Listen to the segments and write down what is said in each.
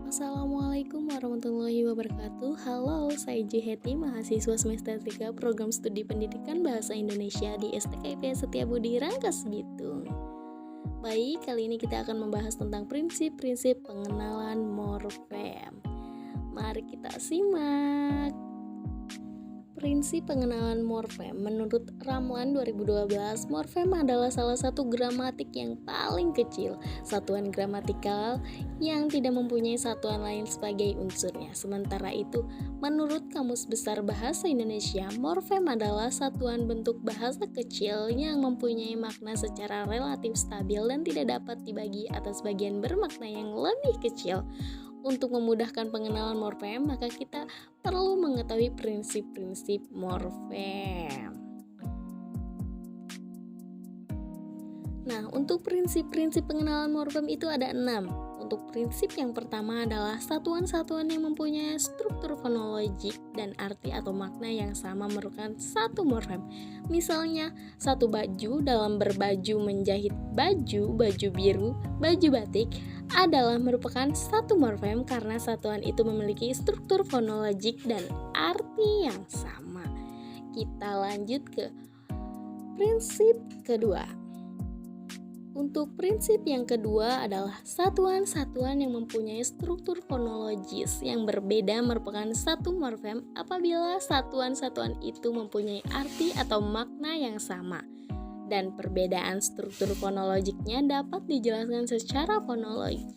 Assalamualaikum warahmatullahi wabarakatuh. Halo, saya Juheti, mahasiswa semester 3 Program Studi Pendidikan Bahasa Indonesia di STKIP Setiabudi Rangkas Bitung. Baik, kali ini kita akan membahas tentang prinsip-prinsip pengenalan morfem. Mari kita simak. Prinsip pengenalan morfem. Menurut Ramlan 2012, morfem adalah salah satu gramatik yang paling kecil, satuan gramatikal yang tidak mempunyai satuan lain sebagai unsurnya. Sementara itu, menurut Kamus Besar Bahasa Indonesia, morfem adalah satuan bentuk bahasa kecil yang mempunyai makna secara relatif stabil dan tidak dapat dibagi atas bagian bermakna yang lebih kecil. Untuk memudahkan pengenalan morfem, maka kita perlu mengetahui prinsip-prinsip morfem. Nah, untuk prinsip-prinsip pengenalan morfem itu ada 6. Untuk prinsip yang pertama adalah satuan-satuan yang mempunyai struktur fonologik dan arti atau makna yang sama merupakan satu morfem. Misalnya, satu baju dalam berbaju menjahit baju biru, baju batik adalah merupakan satu morfem karena satuan itu memiliki struktur fonologik dan arti yang sama. Kita lanjut ke prinsip kedua. Untuk prinsip yang kedua adalah satuan-satuan yang mempunyai struktur fonologis yang berbeda merupakan satu morfem apabila satuan-satuan itu mempunyai arti atau makna yang sama dan perbedaan struktur fonologiknya dapat dijelaskan secara fonologik.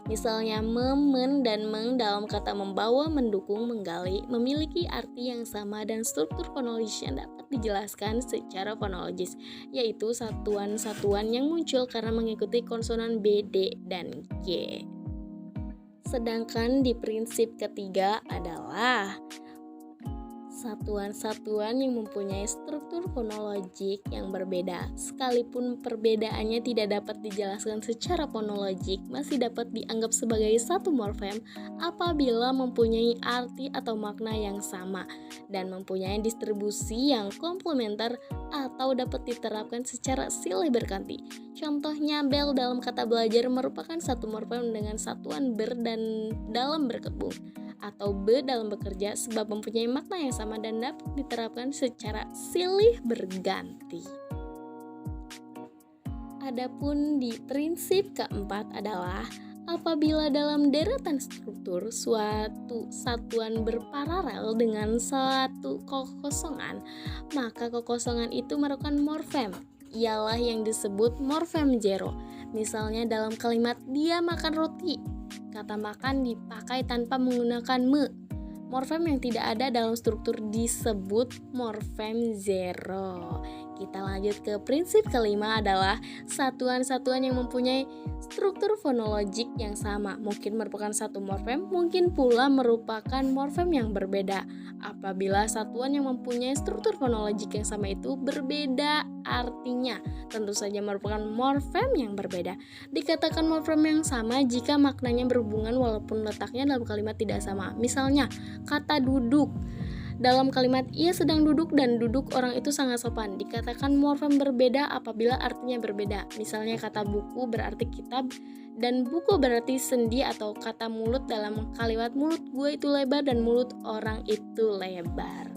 Misalnya men dan meng dalam kata membawa, mendukung, menggali memiliki arti yang sama dan struktur fonologis yang dapat dijelaskan secara fonologis, yaitu satuan-satuan yang muncul karena mengikuti konsonan B, D, dan G. Sedangkan di prinsip ketiga adalah satuan-satuan yang mempunyai struktur fonologik yang berbeda, sekalipun perbedaannya tidak dapat dijelaskan secara fonologik, masih dapat dianggap sebagai satu morfem apabila mempunyai arti atau makna yang sama dan mempunyai distribusi yang komplementer atau dapat diterapkan secara silih berganti. Contohnya, bel dalam kata belajar merupakan satu morfem dengan satuan ber dan dalam berkebun, atau be dalam bekerja sebab mempunyai makna yang sama dan dapat diterapkan secara silih berganti. Adapun di prinsip keempat adalah apabila dalam deretan struktur suatu satuan berparalel dengan suatu kekosongan, maka kekosongan itu merupakan morfem. Ialah yang disebut morfem zero. Misalnya dalam kalimat dia makan roti, kata makan dipakai tanpa menggunakan me. Morfem yang tidak ada dalam struktur disebut morfem zero. Kita lanjut ke prinsip kelima adalah satuan-satuan yang mempunyai struktur fonologik yang sama. Mungkin merupakan satu morfem, mungkin pula merupakan morfem yang berbeda. Apabila satuan yang mempunyai struktur fonologik yang sama itu berbeda artinya, tentu saja merupakan morfem yang berbeda. Dikatakan morfem yang sama jika maknanya berhubungan walaupun letaknya dalam kalimat tidak sama. Misalnya, kata duduk. Dalam kalimat ia sedang duduk dan duduk orang itu sangat sopan, dikatakan morfem berbeda apabila artinya berbeda. Misalnya kata buku berarti kitab dan buku berarti sendi, atau kata mulut dalam kalimat mulut gue itu lebar dan mulut orang itu lebar.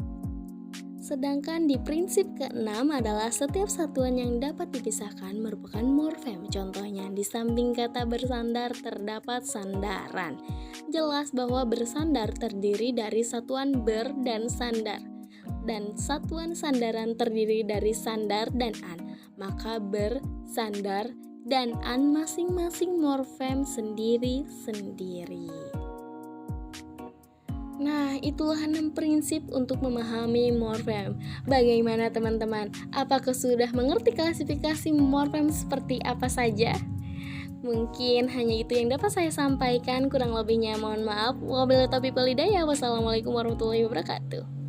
Sedangkan di prinsip keenam adalah setiap satuan yang dapat dipisahkan merupakan morfem. Contohnya, di samping kata bersandar terdapat sandaran. Jelas bahwa bersandar terdiri dari satuan ber dan sandar, dan satuan sandaran terdiri dari sandar dan an. Maka ber, sandar, dan an masing-masing morfem sendiri-sendiri. Nah, itulah 6 prinsip untuk memahami morfem. Bagaimana teman-teman? Apakah sudah mengerti klasifikasi morfem seperti apa saja? Mungkin hanya itu yang dapat saya sampaikan, kurang lebihnya mohon maaf. Wabillahi taufiq wal hidayah. Wassalamualaikum warahmatullahi wabarakatuh.